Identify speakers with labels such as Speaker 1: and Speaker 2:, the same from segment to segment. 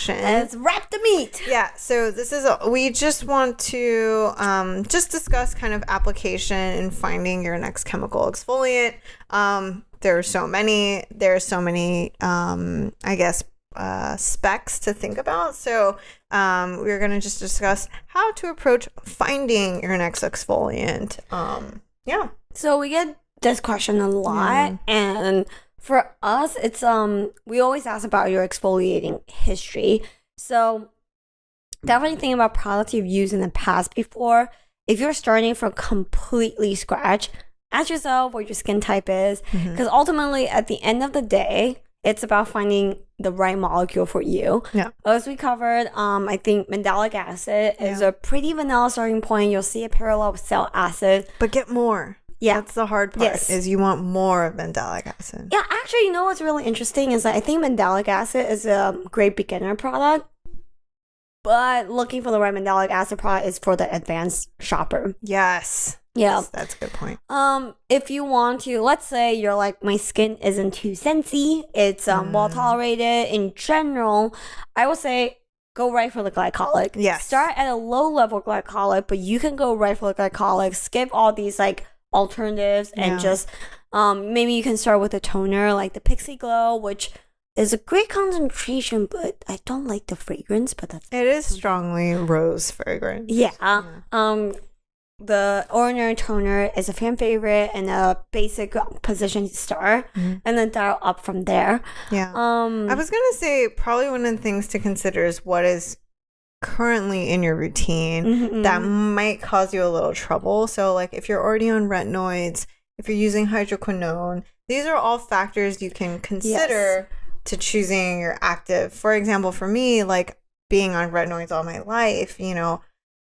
Speaker 1: question.
Speaker 2: Let's wrap the meat.
Speaker 1: Yeah, so we just want to just discuss kind of application in finding your next chemical exfoliant. There are so many, I guess, specs to think about. So we're going to just discuss how to approach finding your next exfoliant. Yeah.
Speaker 2: So we get this question a lot, and for us, it's we always ask about your exfoliating history. So definitely think about products you've used in the past before. If you're starting from completely scratch, ask yourself what your skin type is, because ultimately at the end of the day, it's about finding the right molecule for you.
Speaker 1: Yeah.
Speaker 2: As we covered, I think mandelic acid is a pretty vanilla starting point. You'll see a parallel with salicylic acid.
Speaker 1: But get more.
Speaker 2: Yeah.
Speaker 1: That's the hard part, is you want more of mandelic acid.
Speaker 2: Yeah, actually, you know what's really interesting is that I think mandelic acid is a great beginner product, but looking for the right mandelic acid product is for the advanced shopper.
Speaker 1: Yes.
Speaker 2: Yeah.
Speaker 1: That's a good point.
Speaker 2: If you want to, let's say you're like, my skin isn't too sensy, it's well tolerated in general, I would say go right for the glycolic.
Speaker 1: Yes.
Speaker 2: Start at a low level glycolic, but you can go right for the glycolic, skip all these like alternatives and just maybe you can start with a toner like the Pixie Glow, which is a great concentration, but I don't like the fragrance, but
Speaker 1: it is strongly rose fragrance.
Speaker 2: The ordinary toner is a fan favorite and a basic position to start, and then dial up from there.
Speaker 1: I was gonna say probably one of the things to consider is what is currently in your routine that might cause you a little trouble. So like if you're already on retinoids, if you're using hydroquinone, these are all factors you can consider to choosing your active. For example, for me, like being on retinoids all my life,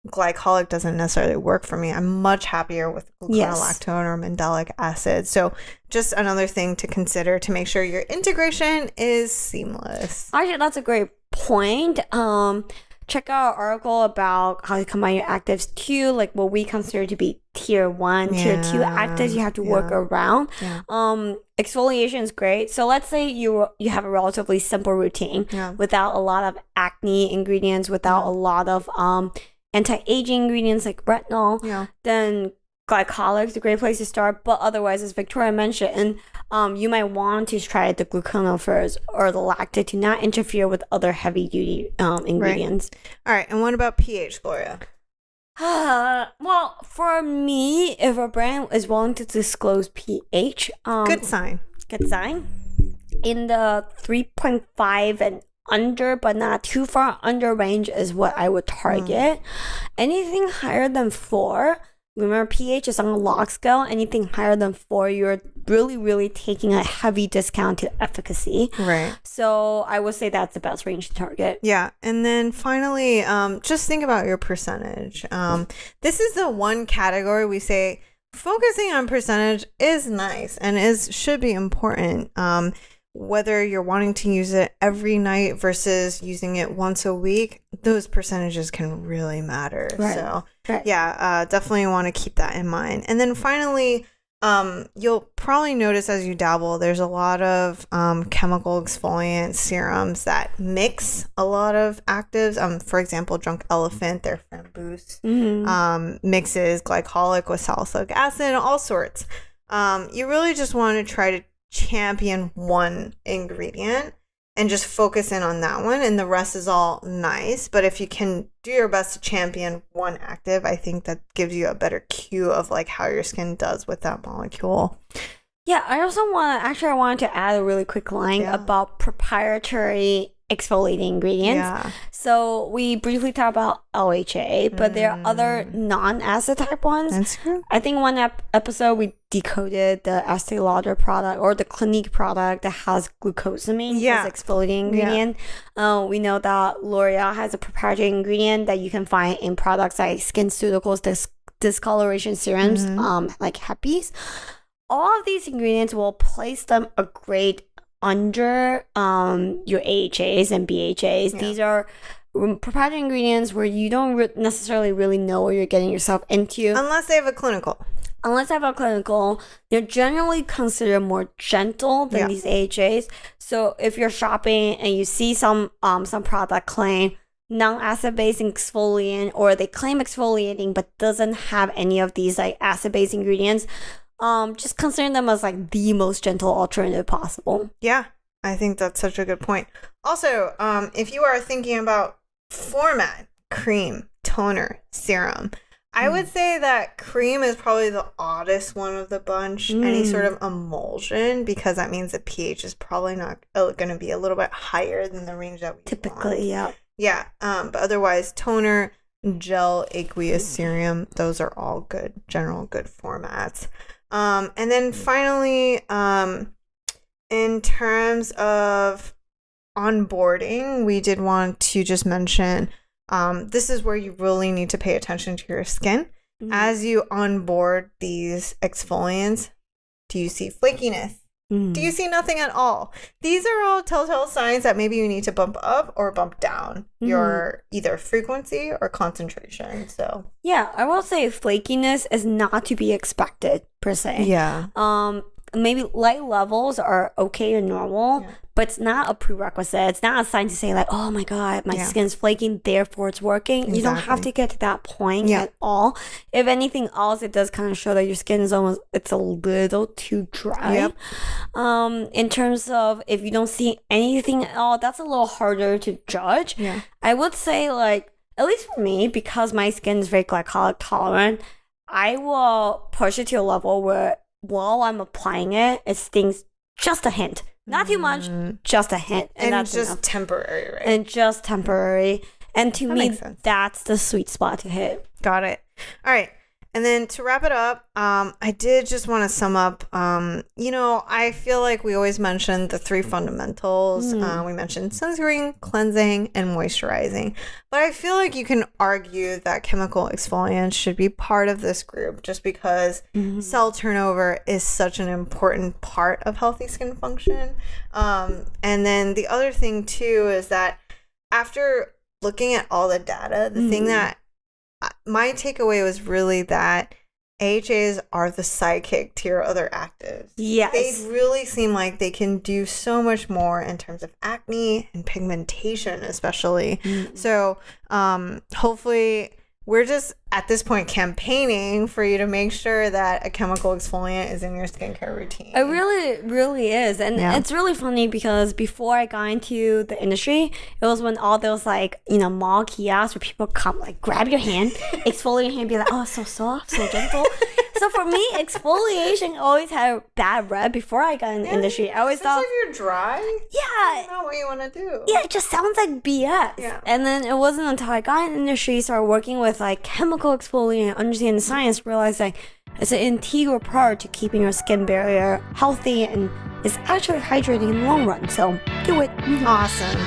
Speaker 1: glycolic doesn't necessarily work for me. I'm much happier with gluconolactone or mandelic acid. So just another thing to consider to make sure your integration is seamless.
Speaker 2: Actually, that's a great point. Check out our article about how to combine your actives too, like what we consider to be tier 1, tier 2 actives you have to work around. Exfoliation is great. So let's say you have a relatively simple routine without a lot of acne ingredients, without a lot of anti-aging ingredients like retinol, then glycolic is a great place to start. But otherwise, as Victoria mentioned, you might want to try the gluconophores or the lactic to not interfere with other heavy-duty ingredients.
Speaker 1: All right, and what about pH, Gloria?
Speaker 2: Well, for me, if a brand is willing to disclose pH,
Speaker 1: good sign.
Speaker 2: In the 3.5 and under, but not too far under range is what I would target. Anything higher than 4, remember pH is on a log scale. Anything higher than 4, you're really, really taking a heavy discount to efficacy.
Speaker 1: Right.
Speaker 2: So I would say that's the best range to target.
Speaker 1: Yeah. And then finally, just think about your percentage. This is the one category we say focusing on percentage is nice and should be important. Whether you're wanting to use it every night versus using it once a week, those percentages can really matter.
Speaker 2: Right.
Speaker 1: So definitely want to keep that in mind. And then finally, you'll probably notice as you dabble, there's a lot of chemical exfoliant serums that mix a lot of actives. For example, Drunk Elephant, their Framboos mixes glycolic with salicylic acid, all sorts. You really just want to try to champion one ingredient and just focus in on that one, and the rest is all nice. But if you can do your best to champion one active, I think that gives you a better cue of like how your skin does with that molecule.
Speaker 2: Yeah, I also wanted to add a really quick line about proprietary exfoliating ingredients. So we briefly talked about LHA, but there are other non-acid type ones.
Speaker 1: That's true.
Speaker 2: I think one episode we decoded the Estee Lauder product or the Clinique product that has glucosamine as exfoliating ingredient. We know that L'Oreal has a proprietary ingredient that you can find in products like SkinCeuticals, discoloration serums, like Heppies. All of these ingredients will place them a grade under your AHAs and BHAs. These are proprietary ingredients where you don't necessarily really know what you're getting yourself into.
Speaker 1: Unless they have a clinical.
Speaker 2: unless I have a clinical, they're generally considered more gentle than these AHAs. So if you're shopping and you see some product claim non-acid-based exfoliant, or they claim exfoliating but doesn't have any of these like acid-based ingredients, just consider them as like the most gentle alternative possible.
Speaker 1: Yeah, I think that's such a good point. Also, if you are thinking about format, cream, toner, serum, I would say that cream is probably the oddest one of the bunch. Any sort of emulsion, because that means the pH is probably not going to be a little bit higher than the range that we
Speaker 2: typically want.
Speaker 1: Yeah, but otherwise, toner, gel, aqueous, serum, those are all good, general good formats. And then finally, in terms of onboarding, we did want to just mention, this is where you really need to pay attention to your skin. As you onboard these exfoliants, do you see flakiness? Do you see nothing at all? These are all telltale signs that maybe you need to bump up or bump down your either frequency or concentration. So
Speaker 2: yeah, I will say flakiness is not to be expected per se.
Speaker 1: Yeah.
Speaker 2: Maybe light levels are okay and normal, but it's not a prerequisite. It's not a sign to say like, oh my God, my skin's flaking, therefore it's working. Exactly. You don't have to get to that point at all. If anything else, it does kind of show that your skin is it's a little too dry. In terms of if you don't see anything at all, that's a little harder to judge. I would say like, at least for me, because my skin is very glycolic tolerant, I will push it to a level where while I'm applying it, it stings just a hint. Not too much, just a hint.
Speaker 1: And
Speaker 2: that's
Speaker 1: just
Speaker 2: enough.
Speaker 1: temporary, right?
Speaker 2: And just temporary. And to me, that's the sweet spot to hit.
Speaker 1: Got it. All right. And then to wrap it up, I did just want to sum up, I feel like we always mention the three fundamentals. We mentioned sunscreen, cleansing, and moisturizing. But I feel like you can argue that chemical exfoliants should be part of this group just because cell turnover is such an important part of healthy skin function. And then the other thing, too, is that after looking at all the data, the thing that my takeaway was really that AHAs are the sidekick to your other actives.
Speaker 2: Yes.
Speaker 1: They really seem like they can do so much more in terms of acne and pigmentation, especially. So hopefully we're just at this point campaigning for you to make sure that a chemical exfoliant is in your skincare routine.
Speaker 2: It really, really is. And it's really funny because before I got into the industry, it was when all those mall kiosks where people come grab your hand, exfoliate your hand, be like, oh, so soft, so gentle. So for me, exfoliation always had a bad rep before I got in the industry. I always thought,
Speaker 1: if you're dry,
Speaker 2: that's
Speaker 1: not what you want to do.
Speaker 2: Yeah, it just sounds like BS. Yeah. And then it wasn't until I got in the industry, started working with chemical exfoliant, understanding the science, realized it's an integral part to keeping your skin barrier healthy and it's actually hydrating in the long run. So do it.
Speaker 1: Awesome.